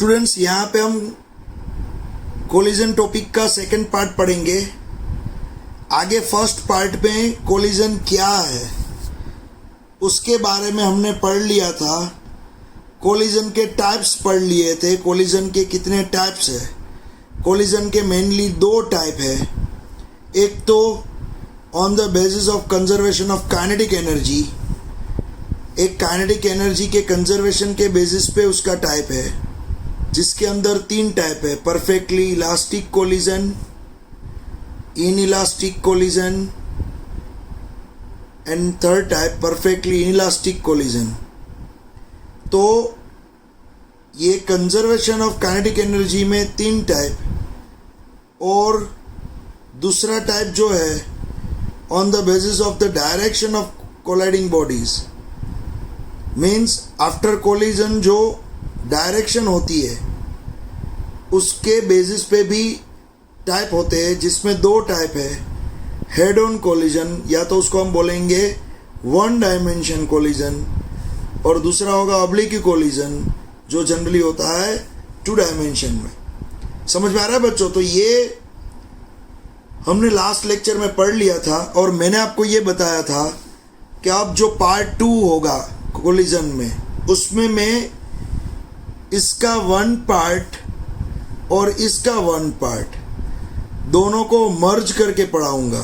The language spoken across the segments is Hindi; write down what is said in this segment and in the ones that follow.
स्टूडेंट्स, यहाँ पे हम कोलिजन टॉपिक का सेकंड पार्ट पढ़ेंगे। आगे फर्स्ट पार्ट में कोलिजन क्या है उसके बारे में हमने पढ़ लिया था। कोलिजन के टाइप्स पढ़ लिए थे। कोलिजन के कितने टाइप्स है? कोलिजन के मेनली दो टाइप है। एक तो on the basis of conservation of kinetic energy, एक काइनेटिक एनर्जी के कंजर्वेशन के बेसिस पे उसका टाइप है, जिसके अंदर तीन टाइप है: perfectly elastic collision, inelastic collision and third type perfectly inelastic collision. तो ये कंजर्वेशन ऑफ काइनेटिक एनर्जी में तीन टाइप, और दूसरा टाइप जो है on the basis of the direction of colliding bodies, means after collision जो डायरेक्शन होती है उसके बेसिस पे भी टाइप होते हैं, जिसमें दो टाइप है: हेड ऑन कोलिजन, या तो उसको हम बोलेंगे वन डायमेंशन कोलिजन, और दूसरा होगा ऑब्लिक कोलिजन जो जनरली होता है टू डायमेंशन में। समझ में आ रहा है बच्चों? तो ये हमने लास्ट लेक्चर में पढ़ लिया था, और मैंने आपको ये बताया था कि अब जो पार्ट 2 होगा कोलिजन में, उसमें मैं इसका वन पार्ट और इसका वन पार्ट दोनों को मर्ज करके पढ़ाऊंगा।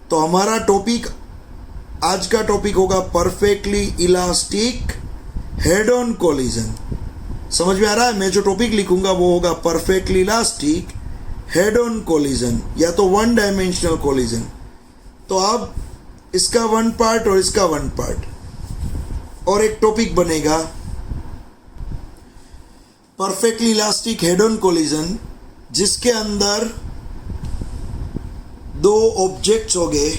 तो हमारा टॉपिक, आज का टॉपिक होगा perfectly elastic head on collision. समझ में आ रहा है? मैं जो टॉपिक लिखूंगा वो होगा perfectly elastic head on collision, या तो वन डायमेंशनल कोलिजन। तो अब इसका वन पार्ट और इसका वन पार्ट, और एक टॉपिक बनेगा perfectly elastic head on collision, जिसके अंदर दो ऑब्जेक्ट्स हो गए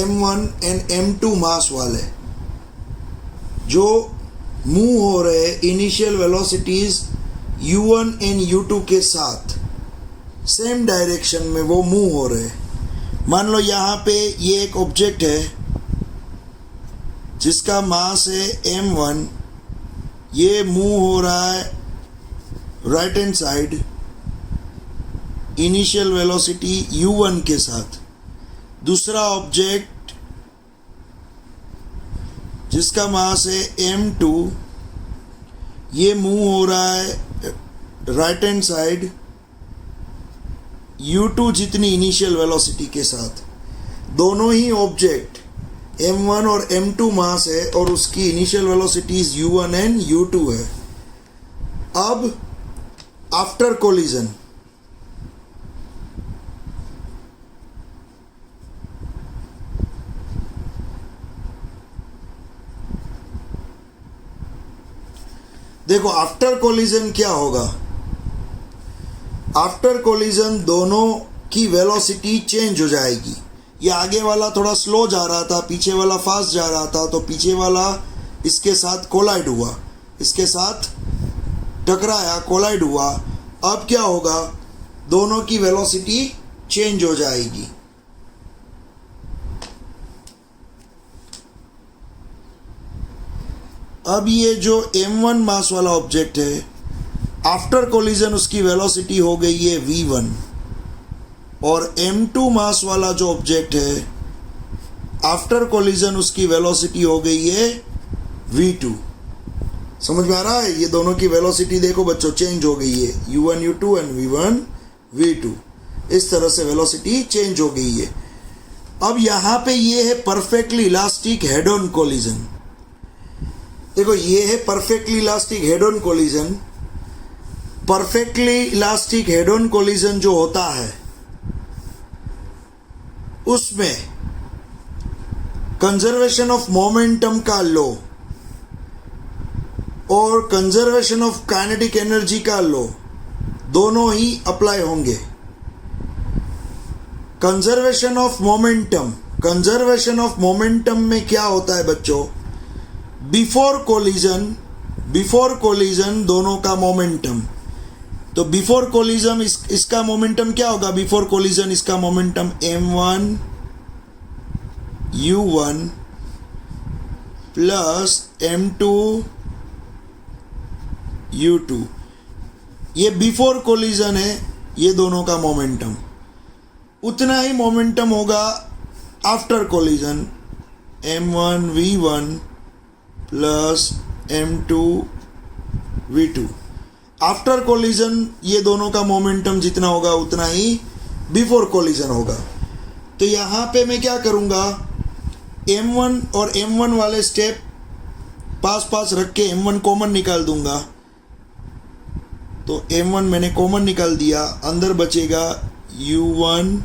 M1 एंड M2 मास वाले, जो मूव हो रहे initial velocities U1 and U2 के साथ सेम डायरेक्शन में वो मूव हो रहे। मान लो यहाँ पे ये एक ऑब्जेक्ट है जिसका मास है M1, ये मूव हो रहा है right hand side initial velocity U1 के साथ। दूसरा ऑब्जेक्ट जिसका मास है M2, ये मूव हो रहा है राइट हैंड साइड U2 जितनी इनिशियल वेलोसिटी के साथ। दोनों ही ऑब्जेक्ट M1 और M2 मास है, और उसकी initial velocities U1 and U2 है। अब आफ्टर कोलिजन, देखो आफ्टर कोलिजन क्या होगा। आफ्टर कोलिजन दोनों की वेलोसिटी चेंज हो जाएगी। ये आगे वाला थोड़ा स्लो जा रहा था, पीछे वाला फास्ट जा रहा था, तो पीछे वाला इसके साथ कोलाइड हुआ, इसके साथ टकराया, कोलाइड हुआ। अब क्या होगा? दोनों की वेलोसिटी चेंज हो जाएगी। अब ये जो M1 मास वाला ऑब्जेक्ट है, आफ्टर कोलिजन उसकी वेलोसिटी हो गई है V1, और M2 मास वाला जो ऑब्जेक्ट है, आफ्टर कोलिजन उसकी वेलोसिटी हो गई है V2। समझ में आ रहा है? ये दोनों की वेलोसिटी देखो बच्चों, चेंज हो गई है, U1 U2 and V1 V2। इस तरह से वेलोसिटी चेंज हो गई है। अब यहाँ पे ये है perfectly elastic head on collision. देखो ये है perfectly elastic head on collision. Perfectly elastic head on collision जो होता है, उसमें कंजर्वेशन ऑफ मोमेंटम का लॉ और कंजर्वेशन ऑफ काइनेटिक एनर्जी का लॉ दोनों ही अप्लाई होंगे। कंजर्वेशन ऑफ मोमेंटम में क्या होता है बच्चों? बिफोर कोलिजन दोनों का मोमेंटम। तो बिफोर कोलिजन इसका मोमेंटम क्या होगा? बिफोर कोलिजन इसका momentum M1 U1 plus M2 U2। ये बिफोर कोलिजन है, ये दोनों का मोमेंटम। उतना ही मोमेंटम होगा after collision, m1 v1 plus m2 v2। After collision ये दोनों का मोमेंटम जितना होगा उतना ही बिफोर कोलिजन होगा। तो यहाँ पे मैं क्या करूँगा, m1 और m1 वाले स्टेप पास पास रख के m1 कॉमन निकाल दूंगा। तो m1 मैंने कॉमन निकाल दिया, अंदर बचेगा u1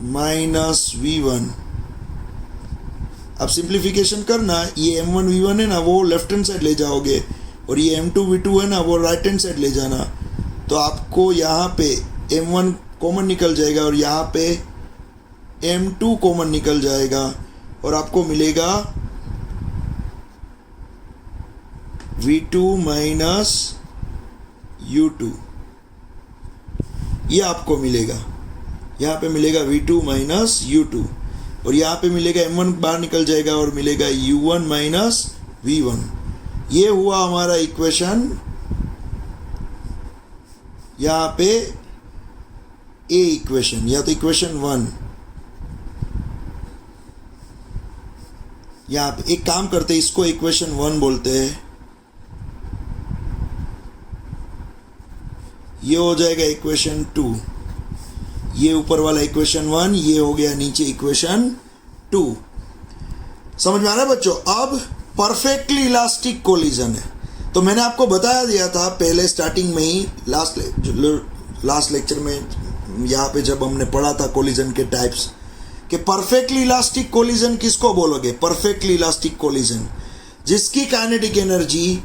माइनस v1। अब सिंप्लीफिकेशन करना, ये m1 v1 है ना वो लेफ्ट हैंड साइड ले जाओगे और ये m2 v2 है ना वो राइट हैंड साइड ले जाना। तो आपको यहाँ पे m1 कॉमन निकल जाएगा और यहाँ पे m2 कॉमन निकल जाएगा और आपको मिलेगा v2 माइनस u2। ये आपको मिलेगा, यहाँ पे मिलेगा v2 माइनस u2 और यहाँ पे मिलेगा m1 बाहर निकल जाएगा और मिलेगा u1 माइनस v1। ये हुआ हमारा इक्वेशन, यहाँ पे ए इक्वेशन या तो इक्वेशन 1। यहाँ पे एक काम करते हैं, इसको इक्वेशन 1 बोलते हैं। ये हो जाएगा इक्वेशन 2, ये ऊपर वाला इक्वेशन 1, ये हो गया नीचे इक्वेशन 2। समझ में आ रहा है बच्चों? अब परफेक्टली इलास्टिक कोलिजन है। तो मैंने आपको बताया दिया था पहले स्टार्टिंग में ही, लास्ट लेक्चर में यहाँ पे जब हमने पढ़ा था कोलिजन के टाइप्स, कि परफेक्टली इलास्टिक कोलिजन किसको बोलोगे? परफेक्टली इलास्टिक कोलिजन जिसकी काइनेटिक एनर्जी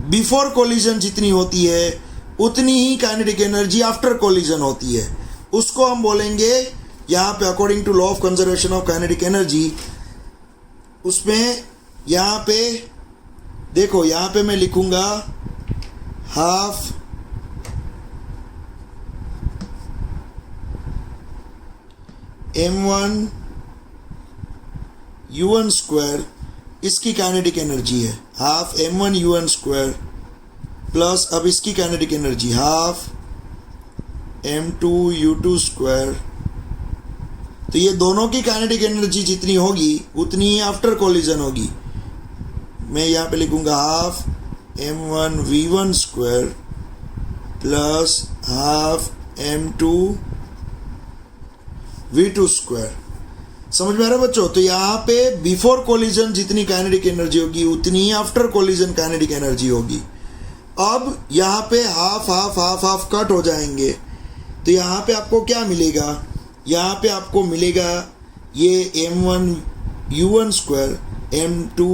बिफोर कोलिजन जितनी होती है उतनी ही काइनेटिक एनर्जी आफ्टर कोलिजन होती है, उसको हम बोलेंगे यहाँ पे according to law of conservation of kinetic energy. उसमें यहाँ पे देखो, यहाँ पे मैं लिखूंगा हाफ m1 u1 स्क्वायर, इसकी काइनेटिक एनर्जी है half m1 u1 square plus अब इसकी kinetic energy half m2 u2 square. तो ये दोनों की काइनेटिक एनर्जी जितनी होगी उतनी ही आफ्टर कोलिजन होगी। मैं यहाँ पे लिखूंगा half m1 v1 square plus half m2 v2 square. समझ में आ रहा है बच्चों? तो यहाँ पे बिफोर कोलिजन जितनी काइनेटिक एनर्जी होगी उतनी ही आफ्टर कोलिजन काइनेटिक एनर्जी होगी। अब यहाँ पे half half half half cut हो जाएंगे, तो यहाँ पे आपको क्या मिलेगा? यहाँ पे आपको मिलेगा ये m1 u1 square m2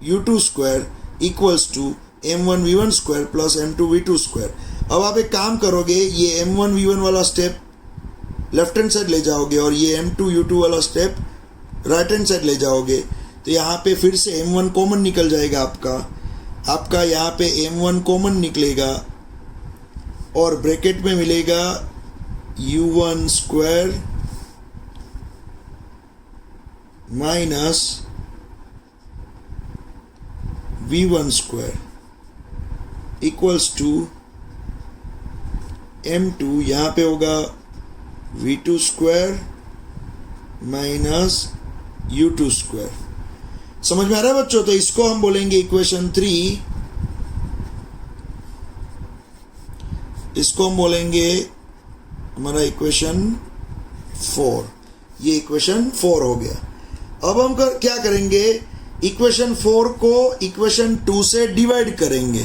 u2 square equals to m1 v1 square plus m2 v2 square. अब आप एक काम करोगे, ये m1 v1 वाला स्टेप लेफ्ट हैंड साइड ले जाओगे और ये m2 u2 वाला स्टेप राइट हैंड साइड ले जाओगे। तो यहाँ पे फिर से m1 कॉमन निकल जाएगा आपका यहाँ पे m1 कॉमन निकलेगा और ब्रैकेट में मिलेगा u1 square minus v1 square equals to m2, यहाँ पे होगा v2 square minus u2 square. समझ में आ रहा है बच्चों? तो इसको हम बोलेंगे इक्वेशन 3, इसको हम बोलेंगे हमारा इक्वेशन 4। ये इक्वेशन 4 हो गया। अब हम क्या करेंगे? इक्वेशन 4 को इक्वेशन 2 से डिवाइड करेंगे।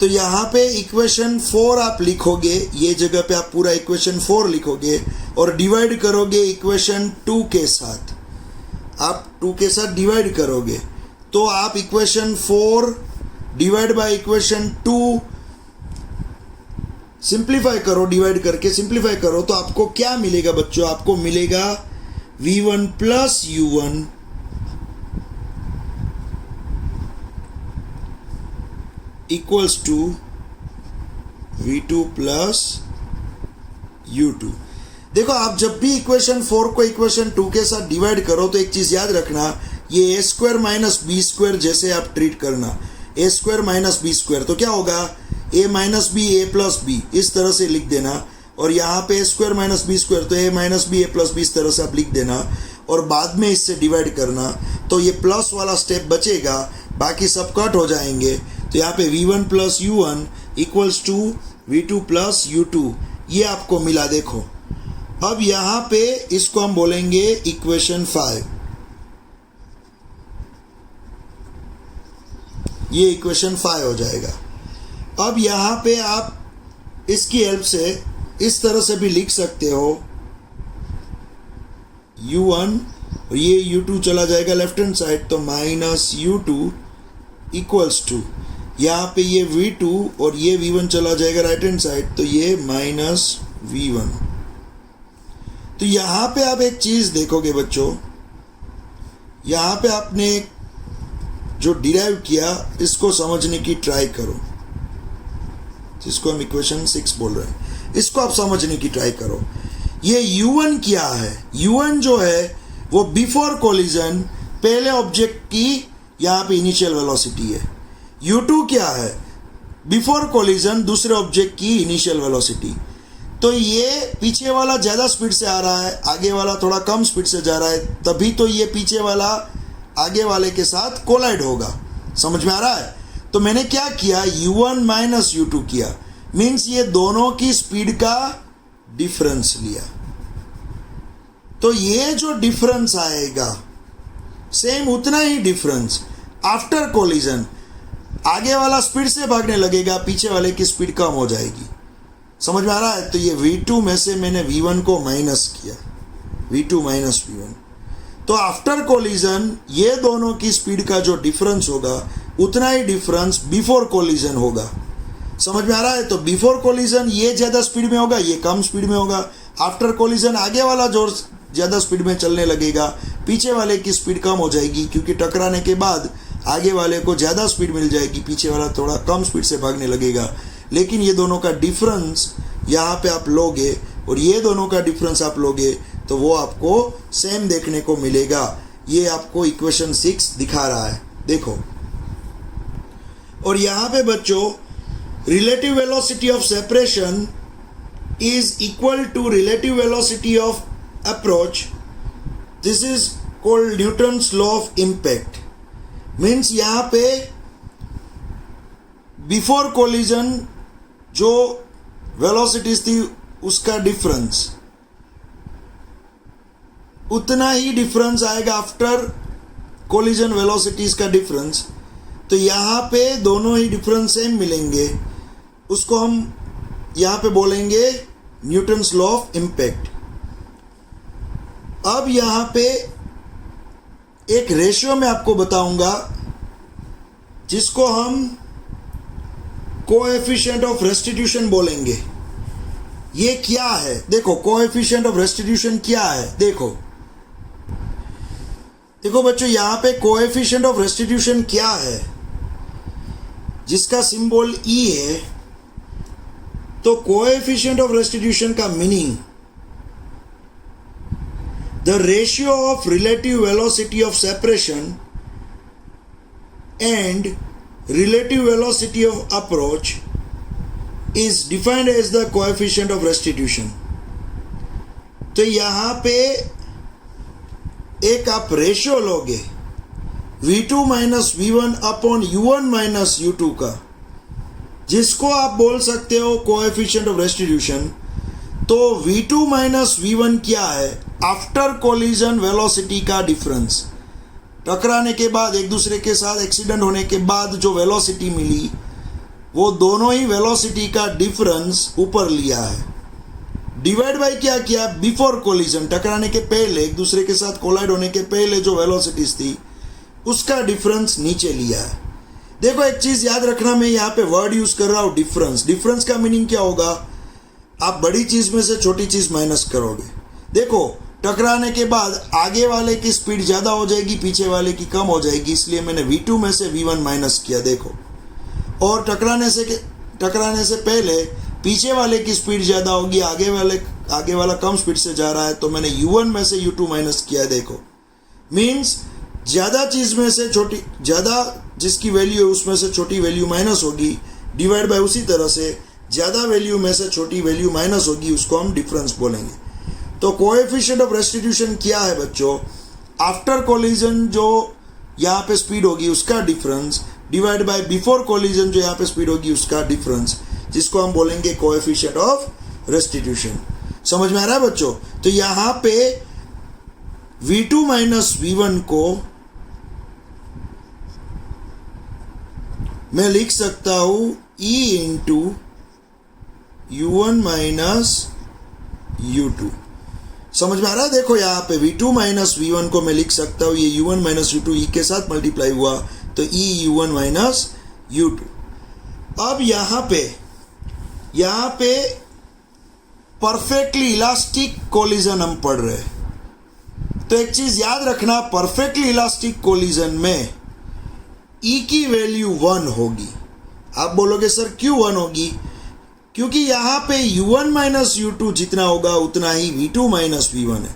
तो यहाँ पे इक्वेशन 4 आप लिखोगे, ये जगह पे आप पूरा इक्वेशन 4 लिखोगे और डिवाइड करोगे इक्वेशन 2 के साथ। आप 2 के साथ डिवाइड करोगे तो आप equation 4 divide by equation 2 simplify करो, डिवाइड करके सिंप्लीफाई करो तो आपको क्या मिलेगा बच्चों? आपको मिलेगा v1 plus u1 equals to v2 plus u2। देखो, आप जब भी इक्वेशन 4 को इक्वेशन 2 के साथ डिवाइड करो तो एक चीज़ याद रखना, ये a square minus B square जैसे आप ट्रीट करना। A square minus B square, तो क्या होगा A minus B A plus B, इस तरह से लिख देना। और यहाँ पे A square minus B square, तो A minus B A plus B, इस तरह से आप लिख देना और बाद में इससे डिवाइड करना। तो ये प्लस वाला स्टेप बचेगा, बाकी सब कट हो जाएंगे। तो यहाँ पे v1 plus u1 equals to v2 plus u2, ये आपको मिला। देखो अब यहाँ पे इसको हम बोलेंगे इक्वेशन 5, ये इक्वेशन 5 हो जाएगा। अब यहाँ पे आप इसकी हेल्प से इस तरह से भी लिख सकते हो, u1 और ये u2 चला जाएगा लेफ्ट हैंड साइड, तो माइनस u2 इक्वल्स टू, यहाँ पे ये v2 और ये v1 चला जाएगा राइट हैंड साइड, तो ये माइनस v1। तो यहाँ पे आप एक चीज़ देखोगे बच्चों, यहाँ पे आपने जो डिराइव किया इसको समझने की ट्राई करो, जिसको हम इक्वेशन 6 बोल रहे हैं, इसको आप समझने की ट्राई करो। ये u1 क्या है? u1 जो है वो बिफोर कोलिजन पहले ऑब्जेक्ट की यहाँ पे इनिशियल वेलोसिटी है। u2 क्या है? बिफोर कोलिजन दूसरे ऑब्जेक्ट की इनिशियल वेलोसिटी। तो ये पीछे वाला ज़्यादा स्पीड से आ रहा है, आगे वाला थोड़ा कम स्पीड से जा रहा है, तभी तो ये पीछे वाला आगे वाले के साथ कोलाइड होगा। समझ में आ रहा है? तो मैंने क्या किया, u1 माइनस u2 किया, मीन्स ये दोनों की स्पीड का डिफरेंस लिया। तो ये जो डिफरेंस आएगा सेम उतना ही डिफरेंस आफ्टर कोलिजन, आगे वाला स्पीड से भागने लगेगा, पीछे वाले की स्पीड कम हो जाएगी। समझ में आ रहा है? तो ये v2 में से मैंने v1 को माइनस किया, v2 माइनस v1। तो आफ्टर कोलिजन ये दोनों की स्पीड का जो डिफरेंस होगा उतना ही डिफरेंस बिफोर कोलिजन होगा। समझ में आ रहा है? तो बिफोर कोलिजन ये ज़्यादा स्पीड में होगा, ये कम स्पीड में होगा। आफ्टर कोलिजन आगे वाला जो ज़्यादा स्पीड में चलने लगेगा, पीछे वाले की स्पीड कम हो जाएगी, क्योंकि टकराने के बाद आगे वाले को ज़्यादा स्पीड मिल जाएगी, पीछे वाला थोड़ा कम स्पीड से भागने लगेगा। लेकिन ये दोनों का डिफरेंस यहाँ पे आप लोगे और ये दोनों का डिफरेंस आप लोगे तो वो आपको सेम देखने को मिलेगा। ये आपको इक्वेशन 6 दिखा रहा है, देखो। और यहाँ पे बच्चों relative velocity of separation is equal to relative velocity of approach. This is called Newton's law of impact. Means यहाँ पे बिफोर कोलिजन जो वेलोसिटीज थी उसका डिफरेंस उतना ही डिफरेंस आएगा आफ्टर कोलिजन वेलोसिटीज का डिफरेंस। तो यहाँ पे दोनों ही डिफरेंस सेम मिलेंगे, उसको हम यहाँ पे बोलेंगे न्यूटन्स लॉ ऑफ इम्पैक्ट। अब यहाँ पे एक रेशियो में आपको बताऊंगा जिसको हम कोएफिशिएंट ऑफ रेस्टिट्यूशन बोलेंगे। ये क्या है? देखो कोएफिशिएंट ऑफ रेस्टिट्यूशन क्या है, देखो बच्चों, यहाँ पे कोएफिशिएंट ऑफ रेस्टिट्यूशन क्या है, जिसका सिंबल E है। तो कोएफिशिएंट ऑफ रेस्टिट्यूशन का meaning the ratio of relative velocity of separation and relative velocity of approach is defined as the coefficient of restitution। तो यहाँ पे एक आप रेशियो लोगे v2 minus v1 upon u1 minus u2 का, जिसको आप बोल सकते हो कोएफिशिएंट ऑफ रेस्टिट्यूशन। तो v2 माइनस v1 क्या है? आफ्टर कोलिजन वेलोसिटी का डिफरेंस। टकराने के बाद, एक दूसरे के साथ एक्सीडेंट होने के बाद जो वेलोसिटी मिली, वो दोनों ही वेलोसिटी का डिफरेंस ऊपर लिया है, डिवाइड बाय क्या किया? बिफोर कोलिजन, टकराने के पहले, एक दूसरे के साथ कोलाइड होने के पहले जो वेलोसिटीज थी उसका डिफरेंस नीचे लिया है। देखो एक चीज़ याद रखना, मैं यहाँ पे वर्ड यूज़ कर रहा हूँ डिफरेंस। डिफरेंस का मीनिंग क्या होगा? आप बड़ी चीज़ में से छोटी चीज़ माइनस करोगे। देखो टकराने के बाद आगे वाले की स्पीड ज़्यादा हो जाएगी, पीछे वाले की कम हो जाएगी, इसलिए मैंने v2 में से v1 माइनस किया। देखो, और टकराने से पहले पीछे वाले की स्पीड ज़्यादा होगी, आगे वाला कम स्पीड से जा रहा है, तो मैंने u1 में से u2 माइनस किया। देखो मीन्स ज़्यादा चीज़ में से छोटी, ज़्यादा जिसकी वैल्यू है उसमें से छोटी वैल्यू माइनस होगी, डिवाइड बाय उसी तरह से ज़्यादा वैल्यू में से छोटी वैल्यू माइनस होगी, उसको हम डिफरेंस बोलेंगे। तो कोएफिशिएंट ऑफ रेस्टिट्यूशन क्या है बच्चों? आफ्टर कोलिजन जो यहाँ पे स्पीड होगी उसका difference divide by before collision जो यहाँ पे स्पीड होगी उसका डिफरेंस, जिसको हम बोलेंगे कोएफिशिएंट ऑफ रेस्टिट्यूशन। समझ में आ रहा है बच्चों? तो यहाँ पे v2 माइनस v1 को मैं लिख सकता हूं e into u1 minus u2। समझ में आ रहा है? देखो यहाँ पे v2 माइनस v1 को मैं लिख सकता हूँ, ये u1 माइनस u2 e के साथ मल्टीप्लाई हुआ तो e u1 माइनस u2। अब यहाँ पे परफेक्टली इलास्टिक कोलिजन हम पढ़ रहे हैं। तो एक चीज याद रखना, परफेक्टली इलास्टिक कोलिजन में e की वैल्यू 1 होगी। आप बोलोगे सर क्यों 1 होगी? क्योंकि यहाँ पे u1 माइनस u2 जितना होगा उतना ही v2 माइनस v1 है।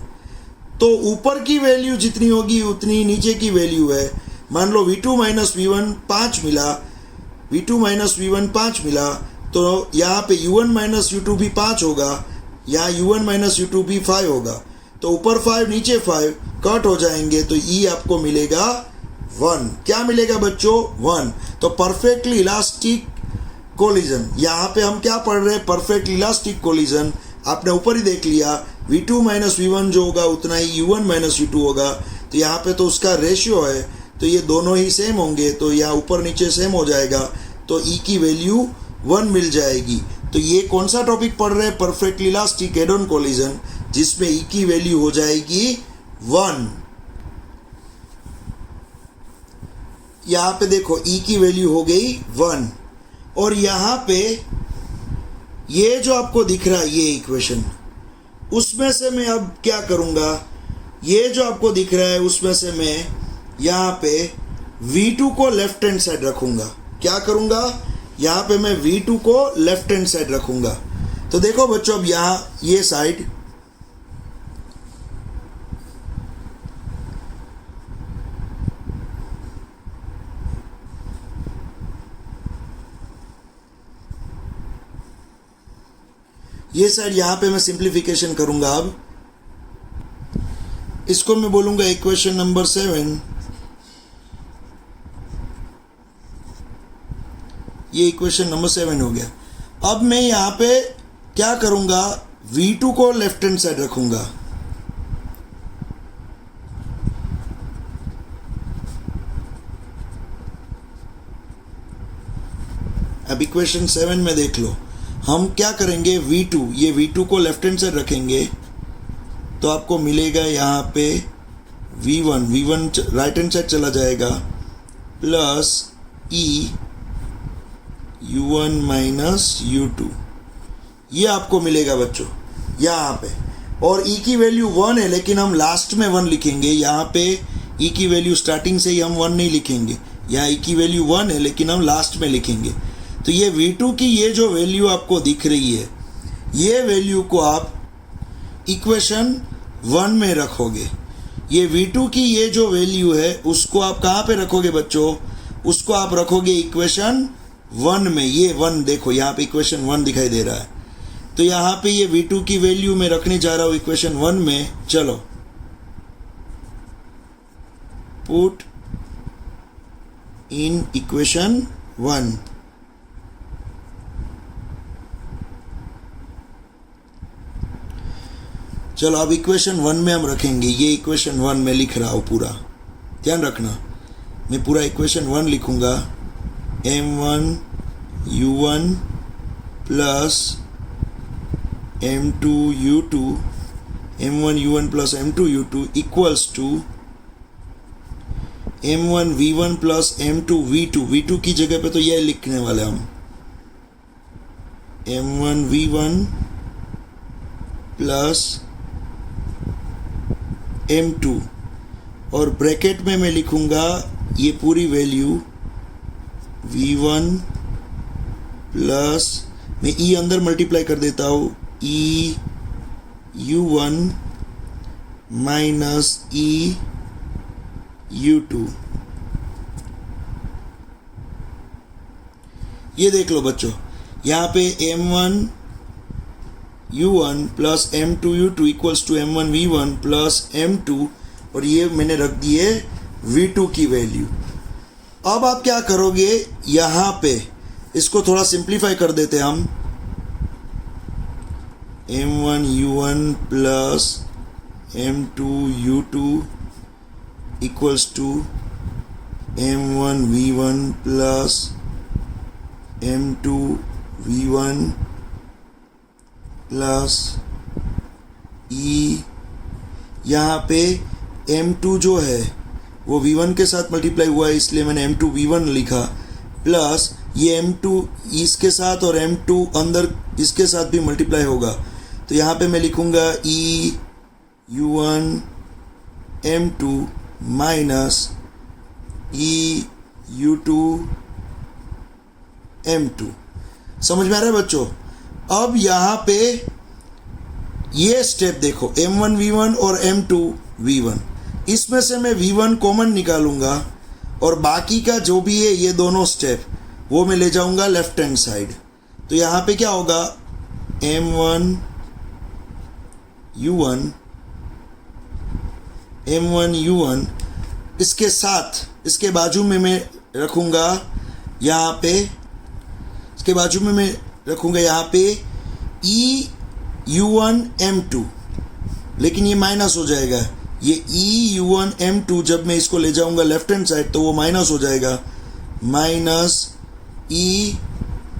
तो ऊपर की वैल्यू जितनी होगी उतनी नीचे की वैल्यू है। मान लो v2 माइनस v1 5 मिला, v2 माइनस v1 5 मिला, तो यहाँ पे u1 माइनस u2 भी 5 होगा, यहाँ u1 माइनस u2 भी 5 होगा। तो ऊपर 5 नीचे 5 कट हो जाएंगे, तो e आपको मिलेगा 1। क्या मिलेगा बच्चों? 1। तो परफेक्टली इलास्टिक कोलिजन, यहाँ पे हम क्या पढ़ रहे हैं? Perfect elastic collision. आपने ऊपर ही देख लिया v2 माइनस v1 जो होगा उतना ही u1 माइनस u2 होगा। तो यहाँ पे तो उसका रेशियो है, तो ये दोनों ही सेम होंगे, तो यहाँ ऊपर नीचे सेम हो जाएगा, तो e की वैल्यू 1 मिल जाएगी। तो ये कौन सा टॉपिक पढ़ रहे हैं? Perfectly elastic head on collision, जिसमें e की वैल्यू हो जाएगी 1। यहाँ पे देखो e की वैल्यू हो गई 1, और यहाँ पे ये जो आपको दिख रहा है ये इक्वेशन, उसमें से मैं अब क्या करूँगा? ये जो आपको दिख रहा है उसमें से मैं यहाँ पे v2 को लेफ्ट हैंड साइड रखूँगा। क्या करूँगा? यहाँ पे मैं v2 को लेफ्ट हैंड साइड रखूँगा। तो देखो बच्चों, अब यहाँ ये साइड, ये साइड यहाँ पे मैं सिंप्लीफिकेशन करूँगा। अब इसको मैं बोलूँगा इक्वेशन नंबर 7। ये इक्वेशन नंबर 7 हो गया। अब मैं यहाँ पे क्या करूँगा? v2 को लेफ्ट हैंड साइड रखूँगा। अब इक्वेशन 7 में देख लो, हम क्या करेंगे? v2, ये v2 को लेफ्ट हैंड साइड रखेंगे तो आपको मिलेगा यहाँ पे v1 राइट हैंड साइड चला जाएगा, plus e u1 minus u2, ये आपको मिलेगा बच्चों यहाँ पे। और e की वैल्यू 1 है, लेकिन हम लास्ट में 1 लिखेंगे। यहाँ पे e की वैल्यू स्टार्टिंग से ही हम 1 नहीं लिखेंगे, यहाँ e की वैल्यू 1 है लेकिन हम लास्ट में लिखेंगे। तो ये v2 की ये जो वैल्यू आपको दिख रही है, ये वैल्यू को आप इक्वेशन 1 में रखोगे। ये v2 की ये जो वैल्यू है उसको आप कहाँ पे रखोगे बच्चों? उसको आप रखोगे इक्वेशन 1 में। ये 1 देखो यहाँ पे इक्वेशन 1 दिखाई दे रहा है, तो यहाँ पे ये v2 की वैल्यू मैं रखने जा रहा हूँ इक्वेशन 1 में। चलो, पुट इन इक्वेशन 1। चलो अब इक्वेशन 1 में हम रखेंगे। ये इक्वेशन 1 में लिख रहा हूँ पूरा, ध्यान रखना। मैं पूरा इक्वेशन 1 लिखूँगा, m1 u1 plus m2 u2, m1 u1 plus m2 u2 equals to m1 v1 plus m2 v2। v2 की जगह पे तो यह लिखने वाले हम, m1 v1 प्लस m2, और ब्रैकेट में मैं लिखूँगा ये पूरी वैल्यू v1 प्लस, मैं e अंदर मल्टीप्लाई कर देता हूँ, e u1 minus e U2। ये देख लो बच्चों, यहाँ पे M1 U1 plus M2 U2 equals to M1 V1 plus M2, और ये मैंने रख दिए V2 की वैल्यू। अब आप क्या करोगे, यहाँ पे इसको थोड़ा सिंप्लीफाई कर देते हम। M1 U1 plus M2 U2 equals to M1 V1 plus M2 V1 plus E, यहाँ पे M2 जो है वो V1 के साथ मल्टीप्लाई हुआ है, इसलिए मैंने M2 V1 लिखा, प्लस ये M2 इसके साथ और M2 अंदर इसके साथ भी मल्टीप्लाई होगा, तो यहाँ पे मैं लिखूँगा E U1 M2 minus E U2 M2। समझ में आ रहा है बच्चों? अब यहाँ पे ये स्टेप देखो, M1 V1 और M2 V1, इसमें से मैं V1 कॉमन निकालूंगा और बाकी का जो भी है ये दोनों स्टेप वो मैं ले जाऊंगा लेफ्ट हैंड साइड। तो यहाँ पे क्या होगा, M1 U1 इसके साथ इसके बाजू में मैं रखूँगा, यहाँ पे इसके बाजू में मैं रखूँगा यहाँ पे E U1 M2, लेकिन ये माइनस हो जाएगा। ये E U1 M2 जब मैं इसको ले जाऊँगा लेफ्ट हैंड साइड तो वो माइनस हो जाएगा, माइनस E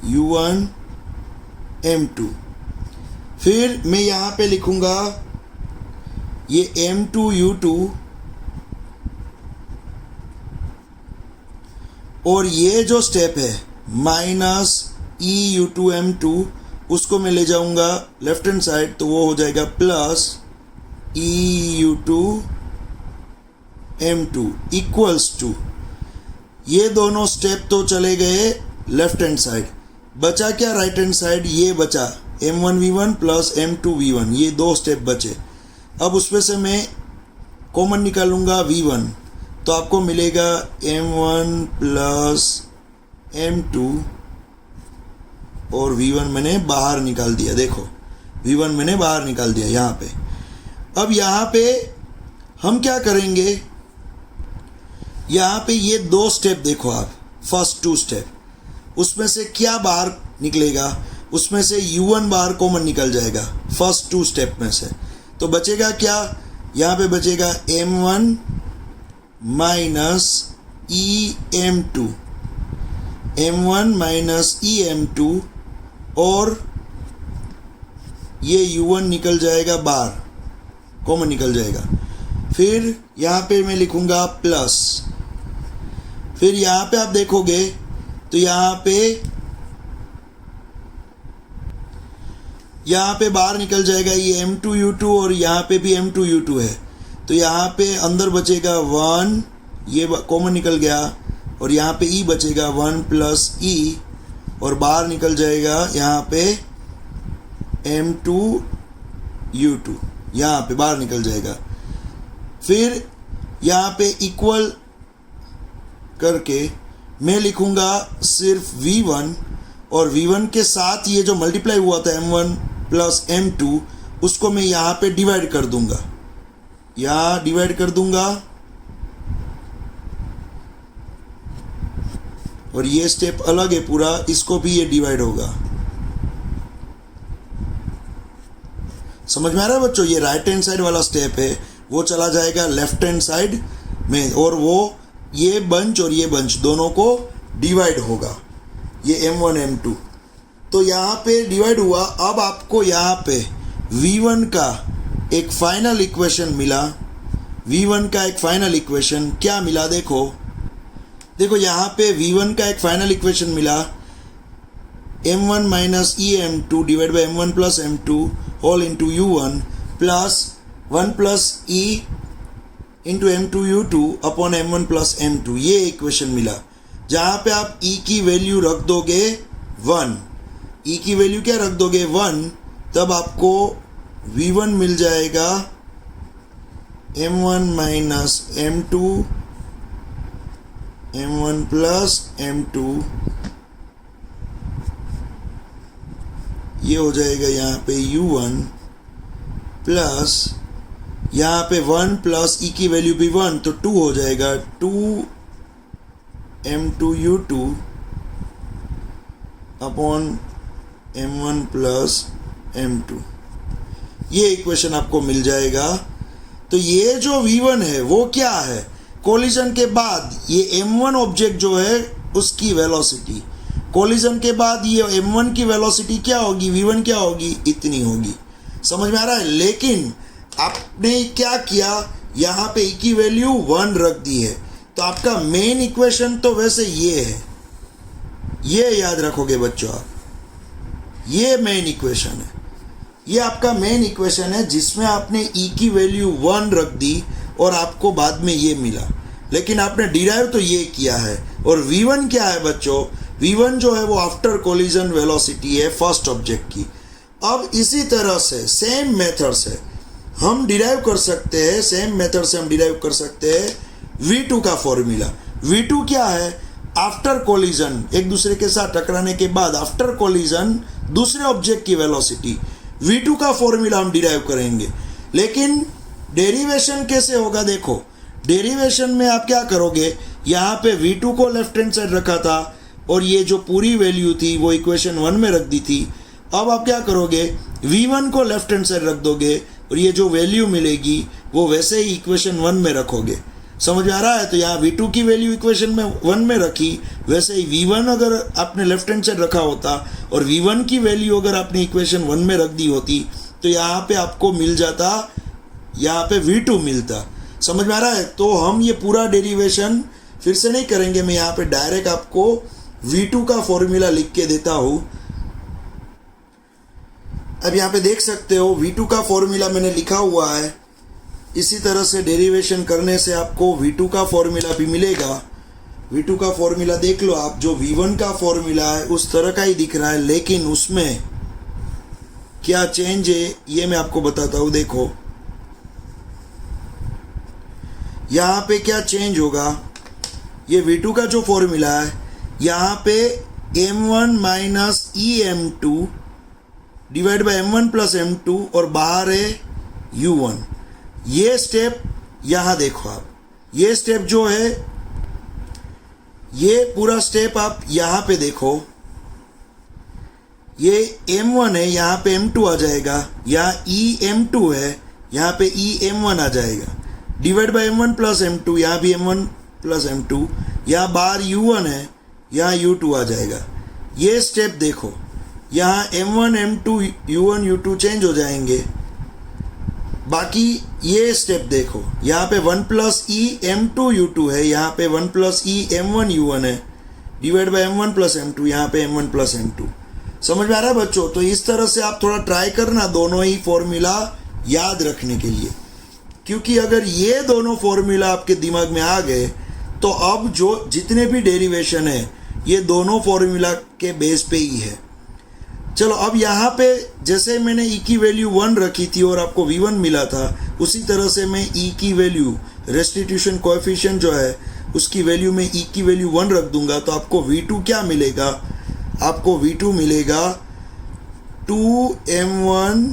U1 M2। फिर मैं यहाँ पे लिखूँगा ये M2 U2 और ये जो स्टेप है माइनस E U2 M2, उसको मैं ले जाऊँगा लेफ्ट हैंड साइड तो वो हो जाएगा plus E U2 M2 equals to, ये दोनों स्टेप तो चले गए लेफ्ट हैंड साइड, बचा क्या राइट हैंड साइड, ये बचा M1 V1 plus M2 V1, ये दो स्टेप बचे। अब उसमें से मैं कॉमन निकालूंगा V1, तो आपको मिलेगा M1 प्लस M2 और V1 मैंने बाहर निकाल दिया। देखो V1 मैंने बाहर निकाल दिया यहाँ पे। अब यहाँ पे हम क्या करेंगे, यहाँ पे ये दो स्टेप देखो आप, फर्स्ट टू स्टेप, उसमें से क्या बाहर निकलेगा, उसमें से U1 बाहर कॉमन निकल जाएगा फर्स्ट टू स्टेप में से, तो बचेगा क्या, यहाँ पे बचेगा M1 minus E M2, M1 minus E M2, और ये U1 निकल जाएगा बाहर, कॉमन निकल जाएगा। फिर यहाँ पे मैं लिखूँगा प्लस, फिर यहाँ पे आप देखोगे तो यहाँ पे बाहर निकल जाएगा ये M2 U2 और यहाँ पे भी M2 U2 है, तो यहाँ पे अंदर बचेगा 1, ये कॉमन निकल गया, और यहाँ पे E बचेगा 1 प्लस E, और बाहर निकल जाएगा यहाँ पे M2 U2, यहाँ पे बाहर निकल जाएगा। फिर यहाँ पे इक्वल करके मैं लिखूँगा सिर्फ V1, और V1 के साथ ये जो मल्टीप्लाई हुआ था M1 प्लस M2, उसको मैं यहाँ पे डिवाइड कर दूँगा, यहाँ डिवाइड कर दूँगा, और ये स्टेप अलग है पूरा, इसको भी ये डिवाइड होगा। समझ में आ रहा है बच्चों? ये राइट हैंड साइड वाला स्टेप है वो चला जाएगा लेफ्ट हैंड साइड में, और वो ये बंच और ये बंच दोनों को डिवाइड होगा, ये M1 M2। तो यहाँ पे डिवाइड हुआ। अब आपको यहाँ पे V1 का एक फाइनल इक्वेशन मिला, V1 का एक फाइनल इक्वेशन क्या मिला, देखो यहाँ पे V1 का एक फाइनल इक्वेशन मिला, M1 minus E M2 divide by M1 plus M2 whole into U1 plus 1 plus E into M2 U2 upon M1 plus M2, ये इक्वेशन मिला, जहाँ पे आप E की वैल्यू रख दोगे 1, E की वैल्यू क्या रख दोगे 1, तब आपको V1 मिल जाएगा M1 minus M2 m1 plus m2, ये हो जाएगा यहाँ पे u1 प्लस यहाँ पे 1 प्लस ई की वैल्यू भी 1 तो 2 हो जाएगा 2 m2 u2 upon m1 plus m2। ये इक्वेशन आपको मिल जाएगा। तो ये जो v1 है वो क्या है, कोलिजन के बाद ये m1 ऑब्जेक्ट जो है उसकी वेलोसिटी, कोलिजन के बाद ये m1 की वेलोसिटी क्या होगी, v1 क्या होगी, इतनी होगी। समझ में आ रहा है। लेकिन आपने क्या किया, यहाँ पे e की वैल्यू 1 रख दी है, तो आपका मेन इक्वेशन तो वैसे ये है, ये याद रखोगे बच्चों आप, ये मेन इक्वेशन है, ये आपका मेन इक्वेशन है जिसमें आपने e की वैल्यू 1 रख दी और आपको बाद में ये मिला। लेकिन आपने डिराइव तो ये किया है। और v1 क्या है बच्चों, v1 जो है वो आफ्टर कोलिजन वेलोसिटी है फर्स्ट ऑब्जेक्ट की। अब इसी तरह से सेम मेथड से हम डिराइव कर सकते हैं, सेम मेथड से हम डिराइव कर सकते हैं v2 का फॉर्मूला। v2 क्या है, आफ्टर कोलिजन, एक दूसरे के साथ टकराने के बाद आफ्टर कोलिजन दूसरे ऑब्जेक्ट की वेलोसिटी, v2 का फॉर्मूला हम डिराइव करेंगे। लेकिन डेरिवेशन कैसे होगा, देखो डेरिवेशन में आप क्या करोगे, यहाँ पे v2 को लेफ्ट हैंड साइड रखा था और ये जो पूरी वैल्यू थी वो इक्वेशन 1 में रख दी थी। अब आप क्या करोगे, v1 को लेफ्ट हैंड साइड रख दोगे और ये जो वैल्यू मिलेगी वो वैसे ही इक्वेशन 1 में रखोगे। समझ में आ रहा है। तो यहाँ v2 की वैल्यू इक्वेशन में 1 में रखी, वैसे ही v1 अगर आपने लेफ्ट हैंड साइड रखा होता और v1 की वैल्यू अगर आपने इक्वेशन 1 में रख दी होती तो यहाँ पे आपको मिल जाता, यहाँ पे v2 मिलता। समझ में आ रहा है। तो हम ये पूरा डेरिवेशन फिर से नहीं करेंगे, मैं यहाँ पे डायरेक्ट आपको v2 का फॉर्मूला लिख के देता हूँ। अब यहाँ पे देख सकते हो v2 का फॉर्मूला मैंने लिखा हुआ है। इसी तरह से डेरिवेशन करने से आपको v2 का फॉर्मूला भी मिलेगा। v2 का फॉर्मूला देख लो आप, जो v1 का फॉर्मूला है उस तरह का ही दिख रहा है, लेकिन उसमें क्या चेंज है ये मैं आपको बताता हूँ। देखो यहाँ पे क्या चेंज होगा, ये v2 का जो फॉर्मूला है यहाँ पे m1 minus em2 divide by m1 plus m2 और बाहर है u1। ये स्टेप यहाँ देखो आप, ये स्टेप जो है, ये पूरा स्टेप आप यहाँ पे देखो, ये m1 है, यहाँ पे m2 आ जाएगा, यहाँ em2 है, यहाँ पे em1 आ जाएगा, divide by m1 plus m2, यहाँ भी m1 प्लस m2, यहाँ बाहर u1 है, यहाँ u2 आ जाएगा। ये स्टेप देखो, यहाँ m1 m2 u1 u2 change हो जाएंगे। बाकी ये स्टेप देखो, यहाँ पे 1 प्लस ई m2 u2 है, यहाँ पे 1 प्लस ई m1 u1 है, divide by m1 plus m2, यहाँ पे m1 प्लस m2। समझ में आ रहा है बच्चों। तो इस तरह से आप थोड़ा ट्राई करना दोनों ही फॉर्मूला याद रखने के लिए, क्योंकि अगर ये दोनों फॉर्मूला आपके दिमाग में आ गए तो अब जो जितने भी डेरिवेशन है ये दोनों फॉर्मूला के बेस पे ही है। चलो अब यहाँ पे जैसे मैंने e की वैल्यू 1 रखी थी और आपको v1 मिला था, उसी तरह से मैं e की वैल्यू, रेस्टिट्यूशन कोएफिशिएंट जो है उसकी वैल्यू में e की वैल्यू 1 रख दूंगा, तो आपको v2 क्या मिलेगा, आपको v2 मिलेगा 2m1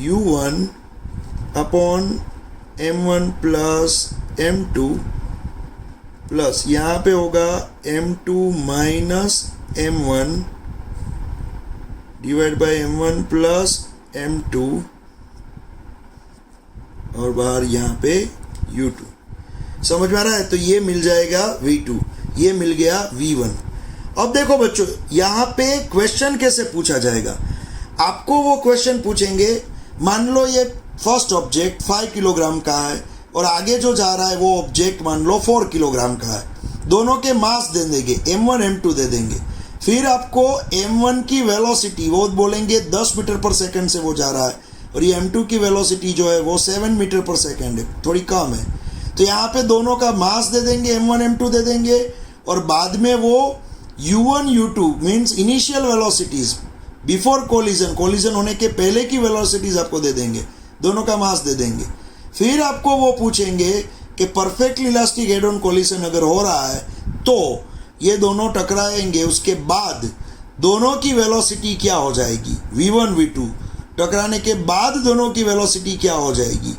u1 upon m1 plus m2 plus यहाँ पे होगा m2 minus m1 divide by m1 plus m2 और बाहर यहाँ पे u2। समझ में आ रहा है। तो ये मिल जाएगा v2, ये मिल गया v1। अब देखो बच्चों यहाँ पे क्वेश्चन कैसे पूछा जाएगा, आपको वो क्वेश्चन पूछेंगे, मान लो ये फर्स्ट ऑब्जेक्ट 5 किलोग्राम का है और आगे जो जा रहा है वो ऑब्जेक्ट मान लो 4 किलोग्राम का है, दोनों के मास दे देंगे, m1 m2 दे देंगे। फिर आपको m1 की वेलोसिटी वो बोलेंगे 10 मीटर पर सेकंड से वो जा रहा है और ये m2 की वेलोसिटी जो है वो 7 मीटर पर सेकंड है, थोड़ी कम है। तो यहाँ पे दोनों का मास दे देंगे, m1 m2 दे देंगे और बाद में वो u1 u2 means initial velocities before collision, collision होने के पहले की वेलोसिटीज आपको दे देंगे, दोनों का मास दे देंगे। फिर आपको वो पूछेंगे कि perfectly elastic head on collision अगर हो रहा है तो ये दोनों टकराएंगे, उसके बाद दोनों की वेलोसिटी क्या हो जाएगी, v1 v2। टकराने के बाद दोनों की वेलोसिटी क्या हो जाएगी,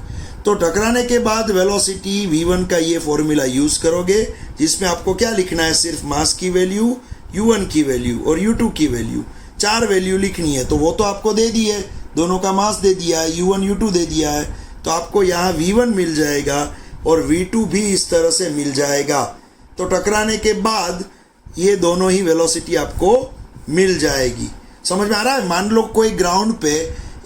तो टकराने के बाद वेलोसिटी v1 का ये फॉर्मूला यूज़ करोगे जिसमें आपको क्या लिखना है, सिर्फ मास की वैल्यू, u1 की वैल्यू और u2 की वैल्यू, 4 वैल्यू लिखनी है। तो वो तो आपको दे दी है, दोनों का मास दे दिया है, u1 u2 दे दिया है, तो आपको यहाँ v1 मिल जाएगा और v2 भी इस तरह से मिल जाएगा। तो टकराने के बाद ये दोनों ही वेलोसिटी आपको मिल जाएगी। समझ में आ रहा है? मान लो कोई ग्राउंड पे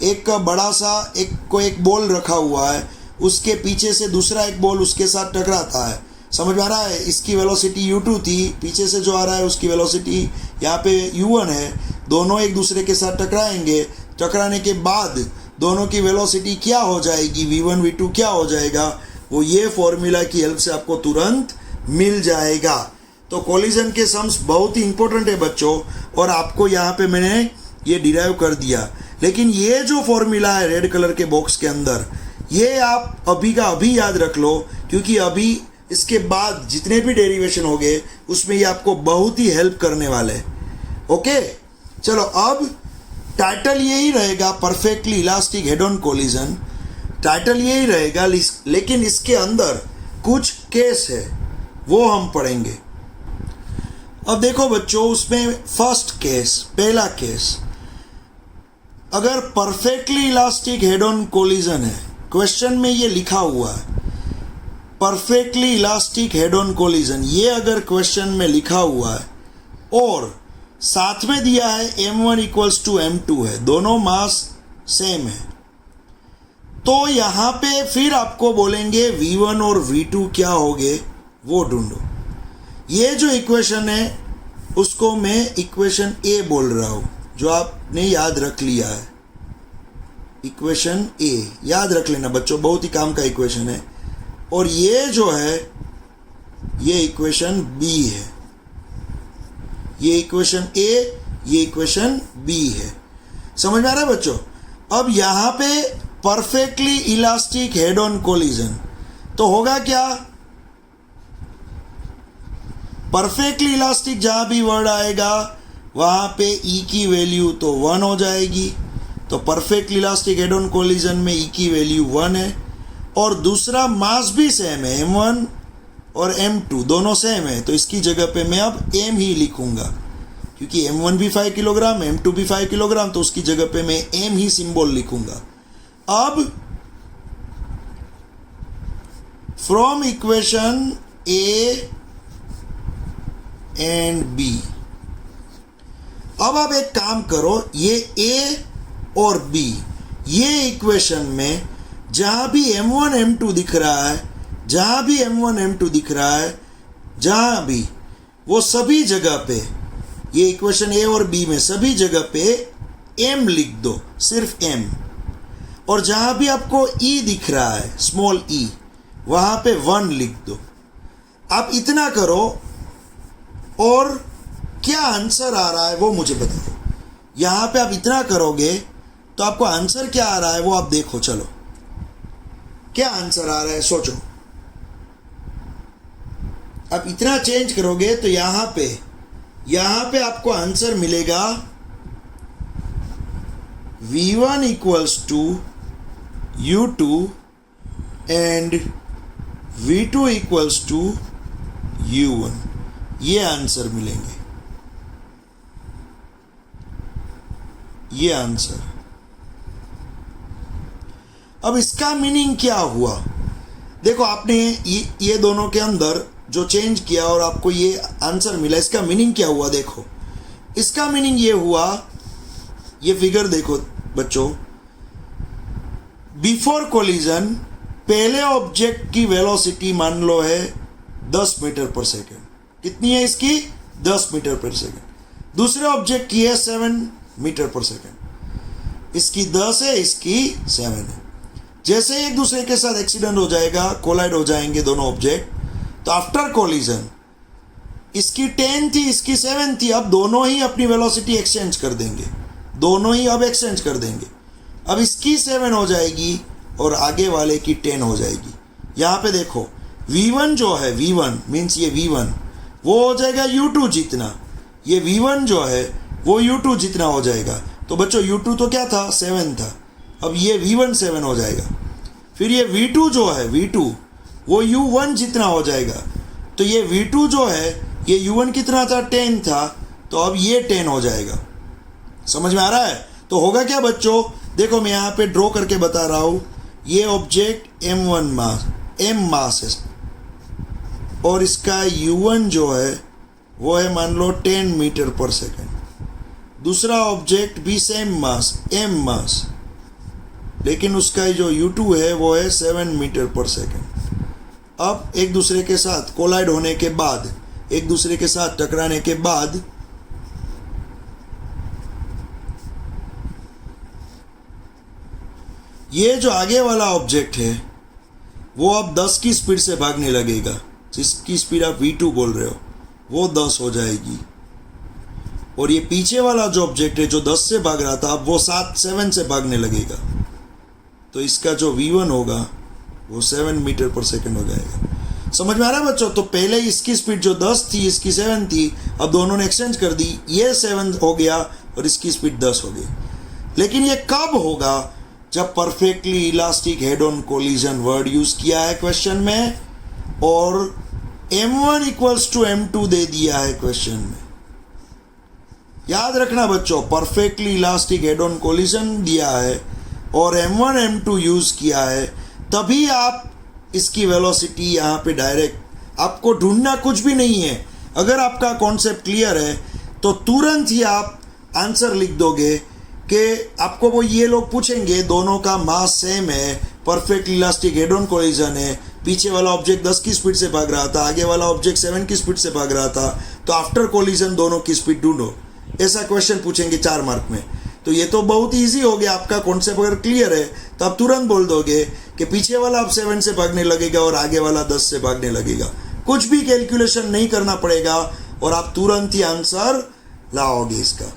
एक बड़ा सा एक बॉल रखा हुआ है, उसके पीछे से दूसरा एक बॉल उसके साथ टकराता है। समझ में आ रहा है? इसकी वेलोसिटी u2 थी, पीछे से जो आ रहा है उसकी वेलोसिटी यहाँ पे u1 है, दोनों एक दूसरे के साथ टकराएंगे। टकराने के बाद दोनों की वेलोसिटी क्या हो जाएगी, v1 v2 क्या हो जाएगा, वो ये फॉर्मूला की हेल्प से आपको तुरंत मिल जाएगा। तो कोलिजन के सम्स बहुत ही इंपॉर्टेंट है बच्चों, और आपको यहाँ पे मैंने ये डिराइव कर दिया। लेकिन ये जो फॉर्मूला है रेड कलर के बॉक्स के अंदर, ये आप अभी का अभी याद रख लो, क्योंकि अभी इसके बाद जितने भी डेरिवेशन होंगे उसमें ये आपको बहुत ही हेल्प करने वाले। ओके, चलो अब टाइटल यही रहेगा, perfectly elastic head on collision. Title यही रहेगा, लेकिन इसके अंदर कुछ केस है वो हम पढ़ेंगे। अब देखो बच्चों, उसमें फर्स्ट केस, पहला केस, अगर perfectly elastic head on collision है, क्वेश्चन में ये लिखा हुआ है perfectly elastic head on collision, ये अगर क्वेश्चन में लिखा हुआ है और साथ में दिया है m1 इक्वल्स टू m2 है, दोनों मास सेम है, तो यहाँ पे फिर आपको बोलेंगे v1 और v2 क्या होंगे वो ढूंढो। ये जो इक्वेशन है उसको मैं इक्वेशन ए बोल रहा हूँ, जो आपने याद रख लिया है। इक्वेशन ए याद रख लेना बच्चों, बहुत ही काम का इक्वेशन है। और ये जो है ये इक्वेशन बी है, ये इक्वेशन ए, ये इक्वेशन बी है। समझ में आ रहा है बच्चों? अब यहाँ पे perfectly elastic head on collision, तो होगा क्या, परफेक्टली इलास्टिक जहाँ भी वर्ड आएगा वहाँ पे ई की वैल्यू तो 1 हो जाएगी। तो perfectly elastic head on collision में ई की वैल्यू 1 है, और दूसरा मास भी सेम है, m1 और m2 दोनों सेम है, तो इसकी जगह पे मैं अब m ही लिखूंगा, क्योंकि m1 भी 5 किलोग्राम, m2 भी 5 किलोग्राम, तो उसकी जगह पे मैं m ही सिंबल लिखूंगा। अब from equation A and B, अब आप एक काम करो, ये ए और बी, ये इक्वेशन में जहाँ भी m1 m2 दिख रहा है, जहाँ भी m1 m2 दिख रहा है, जहाँ भी, वो सभी जगह पे, ये इक्वेशन ए और बी में सभी जगह पे m लिख दो, सिर्फ m। और जहाँ भी आपको e दिख रहा है, स्मॉल e, वहाँ पे 1 लिख दो। आप इतना करो और क्या आंसर आ रहा है वो मुझे बताओ। यहाँ पे आप इतना करोगे तो आपको आंसर क्या आ रहा है वो आप देखो। चलो क्या आंसर आ रहा है सोचो। आप इतना चेंज करोगे तो यहाँ पे आपको आंसर मिलेगा v1 equals to u2 and v2 equals to u1, ये आंसर मिलेंगे, ये आंसर। अब इसका मीनिंग क्या हुआ, देखो आपने ये दोनों के अंदर जो चेंज किया और आपको ये आंसर मिला, इसका मीनिंग क्या हुआ देखो। इसका मीनिंग ये हुआ, ये फिगर देखो बच्चों, बिफोर कोलिजन पहले ऑब्जेक्ट की वेलोसिटी मान लो है 10 मीटर पर सेकेंड, कितनी है इसकी, 10 मीटर पर सेकेंड। दूसरे ऑब्जेक्ट की है 7 मीटर पर सेकेंड, इसकी 10 है, इसकी 7 है। जैसे एक दूसरे के साथ एक्सीडेंट हो जाएगा, कोलाइड हो जाएंगे दोनों ऑब्जेक्ट, तो आफ्टर कोलिजन इसकी 10 थी, इसकी 7 थी, अब दोनों ही अपनी वेलोसिटी एक्सचेंज कर देंगे, दोनों ही अब एक्सचेंज कर देंगे। अब इसकी 7 हो जाएगी और आगे वाले की 10 हो जाएगी। यहाँ पे देखो V1 जो है, V1 मीन्स ये V1 वो हो जाएगा U2 जितना, ये V1 जो है वो U2 जितना हो जाएगा। तो बच्चों U2 तो क्या था, 7 था, अब ये V1 7 हो जाएगा। फिर ये V2 जो है, V2 वो U1 जितना हो जाएगा। तो ये V2 जो है ये U1 कितना था, 10 था, तो अब ये 10 हो जाएगा। समझ में आ रहा है? तो होगा क्या बच्चों, देखो मैं यहाँ पे ड्रॉ करके बता रहा हूँ। ये ऑब्जेक्ट M1 मास, M मास है और इसका U1 जो है वो है मान लो 10 मीटर पर सेकेंड। दूसरा ऑब्जेक्ट भी सेम मास, M मास, लेकिन उसका जो U2 है वो है 7 मीटर पर सेकेंड। अब एक दूसरे के साथ कोलाइड होने के बाद, एक दूसरे के साथ टकराने के बाद ये जो आगे वाला ऑब्जेक्ट है वो अब 10 की स्पीड से भागने लगेगा। जिसकी स्पीड आप V2 बोल रहे हो वो 10 हो जाएगी। और ये पीछे वाला जो ऑब्जेक्ट है जो 10 से भाग रहा था अब वो 7 से भागने लगेगा। तो इसका जो V1 होगा वो 7 मीटर पर सेकेंड हो जाएगा। समझ में आ रहा है बच्चों? तो पहले इसकी स्पीड जो 10 थी, इसकी 7 थी, अब दोनों ने एक्सचेंज कर दी, ये 7 हो गया और इसकी स्पीड 10 हो गई। लेकिन ये कब होगा? जब perfectly elastic head on collision word use किया है क्वेश्चन में और M1 इक्वल्स टू M2 दे दिया है क्वेश्चन में। याद रखना बच्चों, perfectly elastic head on collision दिया है और M1 M2 यूज किया है, तभी आप इसकी वेलोसिटी यहाँ पे डायरेक्ट, आपको ढूंढना कुछ भी नहीं है। अगर आपका कॉन्सेप्ट क्लियर है तो तुरंत ही आप आंसर लिख दोगे कि आपको वो ये लोग पूछेंगे दोनों का मास सेम है, perfect elastic head on collision है, पीछे वाला ऑब्जेक्ट 10 की स्पीड से भाग रहा था, आगे वाला ऑब्जेक्ट 7 की स्पीड से भाग रहा था, तो आफ्टर कोलिजन दोनों की स्पीड ढूंढो। ऐसा क्वेश्चन पूछेंगे 4 मार्क में। तो ये तो बहुत ईजी हो गया, आपका कॉन्सेप्ट अगर क्लियर है तो आप तुरंत बोल दोगे कि पीछे वाला अब 7 से भागने लगेगा और आगे वाला 10 से भागने लगेगा। कुछ भी कैलकुलेशन नहीं करना पड़ेगा और आप तुरंत ही आंसर लाओगे इसका।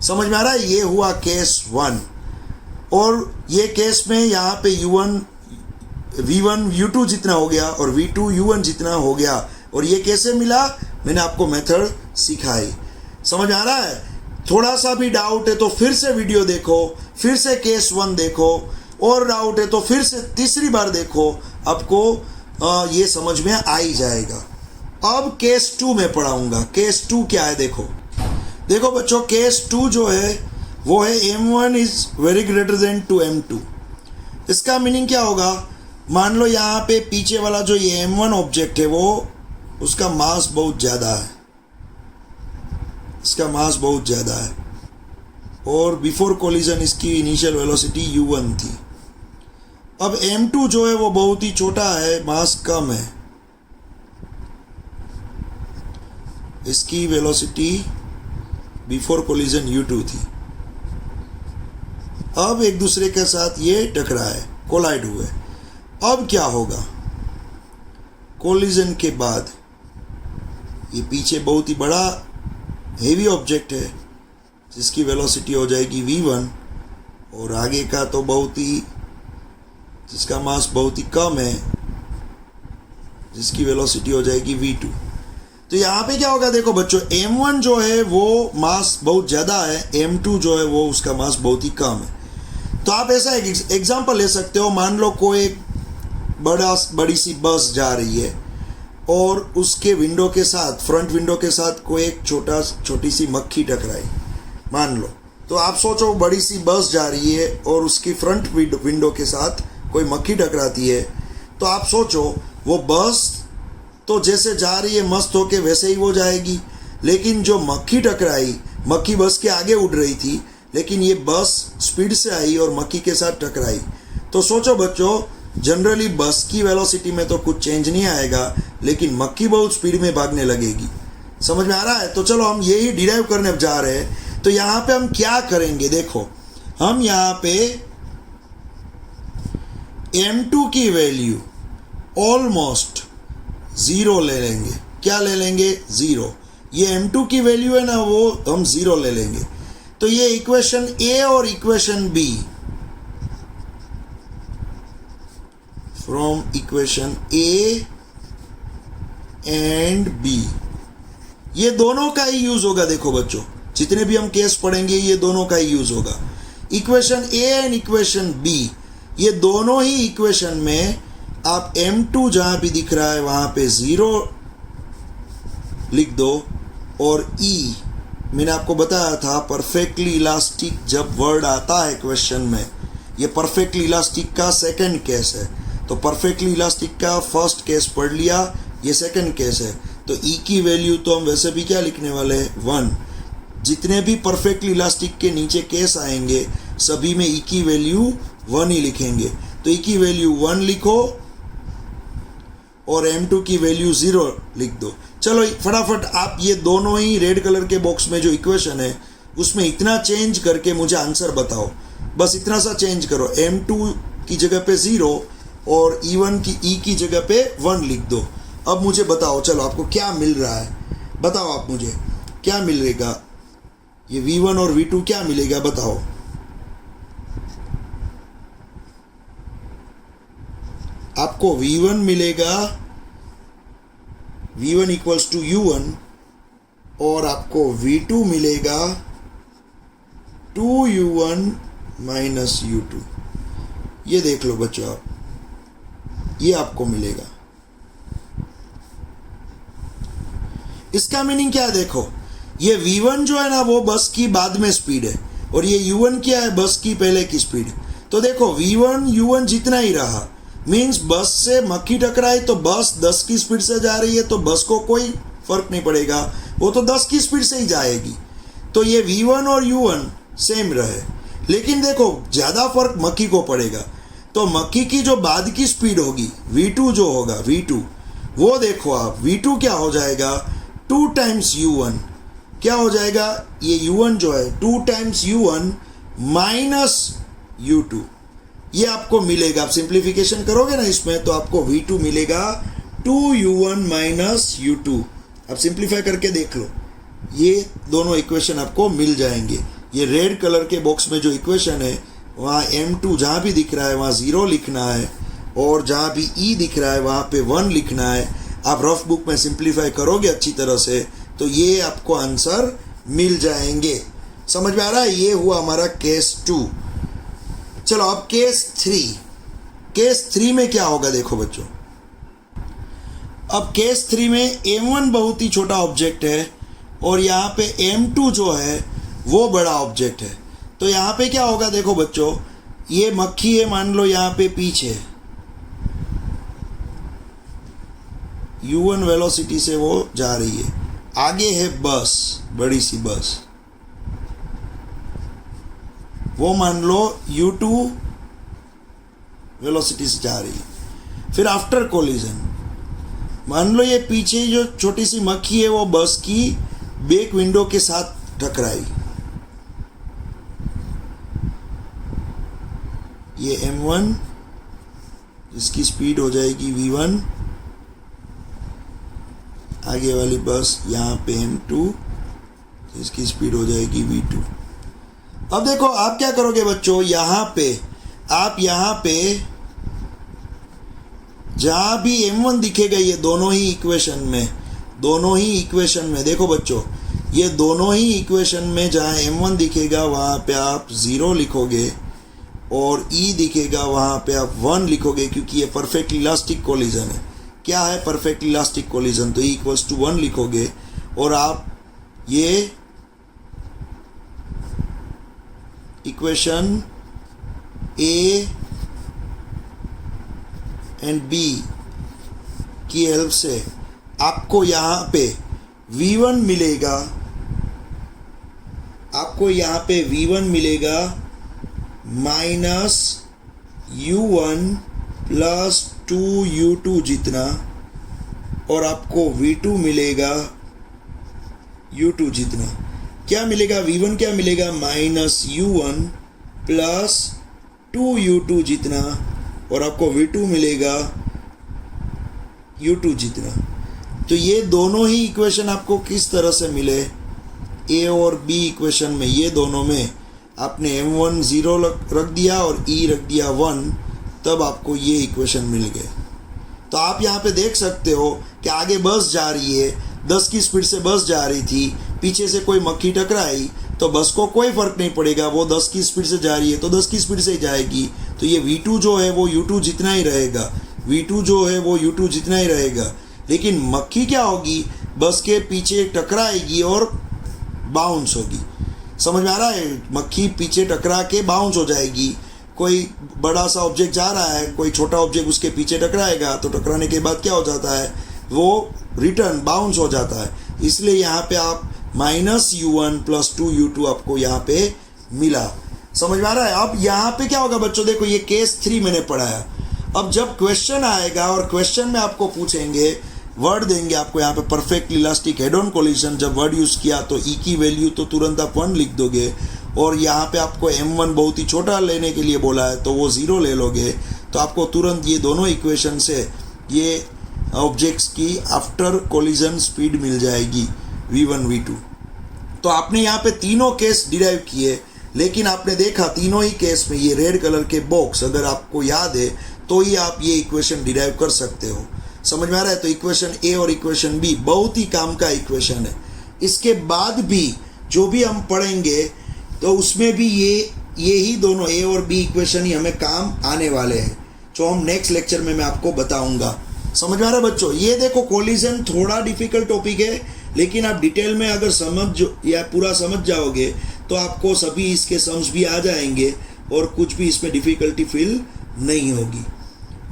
समझ में आ रहा है? ये हुआ केस 1। और ये केस में यहाँ पे V1 U2 जितना हो गया और V2 U1 जितना हो गया। और ये कैसे मिला, मैंने आपको मेथड सिखाई। समझ में आ रहा है? थोड़ा सा भी डाउट है तो फिर से वीडियो देखो, फिर से केस 1 देखो, और डाउट है तो फिर से तीसरी बार देखो, आपको ये समझ में आ ही जाएगा। अब केस 2 में पढ़ाऊंगा। केस 2 क्या है देखो बच्चों, केस 2 जो है वो है M1 is very greater than to M2। इसका मीनिंग क्या होगा? मान लो यहाँ पे पीछे वाला जो ये M1 ऑब्जेक्ट है वो, उसका मास बहुत ज़्यादा है, इसका मास बहुत ज़्यादा है और बिफोर कोलिजन इसकी इनिशियल वेलोसिटी U1 थी। अब M2 जो है वो बहुत ही छोटा है, मास कम है, इसकी वेलोसिटी बिफोर कोलिजन U2 थी। अब एक दूसरे के साथ ये टकराए, कोलाइड हुए। अब क्या होगा? कोलिजन के बाद ये पीछे बहुत ही बड़ा हेवी ऑब्जेक्ट है जिसकी वेलोसिटी हो जाएगी V1 और आगे का तो बहुत ही, जिसका मास बहुत ही कम है, जिसकी वेलोसिटी हो जाएगी V2। तो यहाँ पे क्या होगा देखो बच्चों, M1 जो है वो मास बहुत ज़्यादा है, M2 जो है वो उसका मास बहुत ही कम है। तो आप ऐसा एक एग्जांपल ले सकते हो। मान लो कोई एक बड़ी सी बस जा रही है और उसके विंडो के साथ, फ्रंट विंडो के साथ कोई एक छोटी सी मक्खी टकराई, मान लो। तो आप सोचो बड़ी सी बस जा रही है और उसकी फ्रंट विंडो के साथ कोई मक्खी टकराती है। तो आप सोचो वो बस तो जैसे जा रही है मस्त होके वैसे ही वो जाएगी, लेकिन जो मक्खी टकराई, मक्खी बस के आगे उड़ रही थी, लेकिन ये बस स्पीड से आई और मक्खी के साथ टकराई। तो सोचो बच्चों, जनरली बस की वेलोसिटी में तो कुछ चेंज नहीं आएगा, लेकिन मक्खी बहुत स्पीड में भागने लगेगी। समझ में आ रहा है? तो चलो हम यही डिराइव करने जा रहे हैं। तो यहाँ पे हम क्या करेंगे देखो, हम यहाँ पे M2 की वैल्यू ऑलमोस्ट 0 ले लेंगे। क्या ले लेंगे? 0। ये M2 की वैल्यू है ना, वो हम 0 ले लेंगे। तो ये इक्वेशन A और equation B, from equation A and B, ये दोनों का ही यूज होगा। देखो बच्चों, जितने भी हम केस पढ़ेंगे ये दोनों का ही यूज होगा। Equation A and equation B, ये दोनों ही इक्वेशन में आप M2 जहां भी दिख रहा है वहां पे 0 लिख दो, और E मैंने आपको बताया था परफेक्टली इलास्टिक जब वर्ड आता है क्वेश्चन में, ये परफेक्टली इलास्टिक का सेकंड केस है। तो परफेक्टली इलास्टिक का फर्स्ट केस पढ़ लिया, ये सेकंड केस है। तो E की वैल्यू तो हम वैसे भी क्या लिखने वाले हैं, 1। जितने भी परफेक्टली इलास्टिक के नीचे केस आएंगे सभी में E की वैल्यू 1 ही लिखेंगे। तो E की वैल्यू 1 लिखो और M2 की वैल्यू 0 लिख दो। चलो फटाफट आप ये दोनों ही रेड कलर के बॉक्स में जो इक्वेशन है उसमें इतना चेंज करके मुझे आंसर बताओ। बस इतना सा चेंज करो, M2 की जगह पे 0 और E की जगह पे 1 लिख दो। अब मुझे बताओ, चलो आपको क्या मिल रहा है, बताओ आप मुझे क्या मिलेगा, ये V1 और V2 क्या मिलेगा बताओ। आपको V1 मिलेगा, V1 इक्वल्स टू U1, और आपको V2 मिलेगा 2U1 माइनस U2। ये देख लो बच्चों आप, ये आपको मिलेगा। इसका मीनिंग क्या है, देखो ये V1 जो है ना वो बस की बाद में स्पीड है, और ये U1 क्या है, बस की पहले की स्पीड। तो देखो V1 U1 जितना ही रहा, मीन्स बस से मक्खी टकराई तो बस 10 की स्पीड से जा रही है, तो बस को कोई फर्क नहीं पड़ेगा, वो तो 10 की स्पीड से ही जाएगी। तो ये V1 और U1 सेम रहे, लेकिन देखो ज़्यादा फर्क मक्खी को पड़ेगा। तो मक्खी की जो बाद की स्पीड होगी V2 जो होगा, V2 वो देखो आप, V2 क्या हो जाएगा, 2 टाइम्स U1 क्या हो जाएगा, ये U1 जो है 2 टाइम्स U1 माइनस U2, ये आपको मिलेगा। आप सिंप्लीफिकेशन करोगे ना इसमें तो आपको V2 मिलेगा 2U1 माइनस U2। आप सिंप्लीफाई करके देख लो, ये दोनों इक्वेशन आपको मिल जाएंगे। ये रेड कलर के बॉक्स में जो इक्वेशन है वहाँ M2 जहाँ भी दिख रहा है वहाँ 0 लिखना है, और जहाँ भी E दिख रहा है वहाँ पे 1 लिखना है। आप रफ बुक में सिंप्लीफाई करोगे अच्छी तरह से तो ये आपको आंसर मिल जाएंगे। समझ में आ रहा है, ये हुआ हमारा केस 2। चलो अब केस 3। केस 3 में क्या होगा देखो बच्चों, अब केस 3 में M1 बहुत ही छोटा ऑब्जेक्ट है और यहाँ पे M2 जो है वो बड़ा ऑब्जेक्ट है। तो यहाँ पे क्या होगा देखो बच्चों, ये मक्खी है मान लो यहाँ पे पीछे U1 वेलोसिटी से वो जा रही है, आगे है बस, बड़ी सी बस, वो मान लो U2 वेलोसिटी से जा रही है। फिर आफ्टर कोलिजन मान लो ये पीछे जो छोटी सी मक्खी है वो बस की बैक विंडो के साथ टकराई, ये M1 इसकी स्पीड हो जाएगी V1, आगे वाली बस यहाँ पे M2 इसकी स्पीड हो जाएगी V2। अब देखो आप क्या करोगे बच्चों, आप यहाँ पे जहाँ भी M1 दिखेगा ये दोनों ही इक्वेशन में देखो बच्चों, ये दोनों ही इक्वेशन में जहाँ M1 दिखेगा वहाँ पे आप 0 लिखोगे और E दिखेगा वहाँ पे आप 1 लिखोगे, क्योंकि ये परफेक्ट इलास्टिक कोलिजन है। क्या है परफेक्ट इलास्टिक कोलिजन, तो E इक्वल्स टू 1 लिखोगे और आप ये इक्वेशन A एंड B की हेल्प से आपको यहाँ पे V1 मिलेगा, माइनस U1 प्लस 2U2 जितना, और आपको V2 मिलेगा U2 जितना। क्या मिलेगा, V1 क्या मिलेगा, माइनस U1 प्लस 2U2 जितना, और आपको V2 मिलेगा U2 जितना। तो ये दोनों ही इक्वेशन आपको किस तरह से मिले, A और B इक्वेशन में, ये दोनों में आपने M1 0 रख दिया और E रख दिया 1, तब आपको ये इक्वेशन मिल गए। तो आप यहाँ पे देख सकते हो कि आगे बस जा रही है, 10 की स्पीड से बस जा रही थी, पीछे से कोई मक्खी टकराई तो बस को कोई फ़र्क नहीं पड़ेगा, वो 10 की स्पीड से जा रही है तो 10 की स्पीड से ही जाएगी। तो ये V2 जो है वो U2 जितना ही रहेगा, V2 जो है वो U2 जितना ही रहेगा। लेकिन मक्खी क्या होगी, बस के पीछे टकराएगी और बाउंस होगी। समझ में आ रहा है? मक्खी पीछे टकरा के बाउंस हो जाएगी। कोई बड़ा सा ऑब्जेक्ट जा रहा है, कोई छोटा ऑब्जेक्ट उसके पीछे टकराएगा तो टकराने के बाद क्या हो जाता है, वो रिटर्न बाउंस हो जाता है। इसलिए यहाँ पे आप -U1 + 2U2 आपको यहाँ पे मिला। समझ में आ रहा है? अब यहाँ पे क्या होगा बच्चों, देखो ये केस 3 मैंने पढ़ाया। अब जब क्वेश्चन आएगा और क्वेश्चन में आपको पूछेंगे, वर्ड देंगे आपको यहाँ पे perfectly elastic head on collision, जब वर्ड यूज़ किया तो ई की वैल्यू तो तुरंत आप 1 लिख दोगे, और यहाँ पे आपको M1 बहुत ही छोटा लेने के लिए बोला है तो वो 0 ले लोगे। तो आपको तुरंत ये दोनों इक्वेशन से ये ऑब्जेक्ट्स की आफ्टर कोलिजन स्पीड मिल जाएगी V1 V2। तो आपने यहाँ पे तीनों केस डिराइव किए, लेकिन आपने देखा तीनों ही केस में ये रेड कलर के बॉक्स अगर आपको याद है तो ही आप ये इक्वेशन डिराइव कर सकते हो। समझ में आ रहा है? तो इक्वेशन ए और इक्वेशन बी बहुत ही काम का इक्वेशन है। इसके बाद भी जो भी हम पढ़ेंगे तो उसमें भी ये ही दोनों ए और बी इक्वेशन ही हमें काम आने वाले हैं, जो हम नेक्स्ट लेक्चर में मैं आपको बताऊंगा। समझ में आ रहा है बच्चों? ये देखो कोलिजन थोड़ा डिफिकल्ट टॉपिक है, लेकिन आप डिटेल में अगर पूरा समझ जाओगे तो आपको सभी इसके सम्स भी आ जाएंगे और कुछ भी इसमें डिफिकल्टी फील नहीं होगी।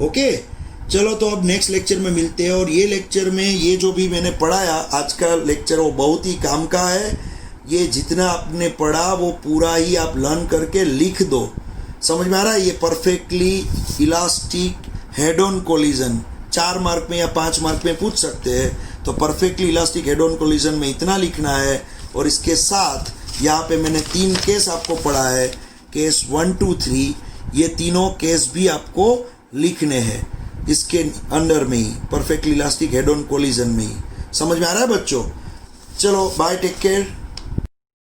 ओके, चलो तो अब नेक्स्ट लेक्चर में मिलते हैं। और ये लेक्चर में ये जो भी मैंने पढ़ाया आज का लेक्चर वो बहुत ही काम का है। ये जितना आपने पढ़ा वो पूरा ही आप लर्न करके लिख दो। समझ में आ रहा है? ये perfectly elastic head on collision 4 mark में या 5 मार्क में पूछ सकते हैं। तो perfectly elastic head on collision में इतना लिखना है, और इसके साथ यहाँ पे मैंने 3 केस आपको पढ़ा है, केस 1 2 3, ये तीनों केस भी आपको लिखने हैं इसके अंडर में ही, perfectly elastic head on collision में ही। समझ में आ रहा है बच्चों? चलो बाय, टेक केयर।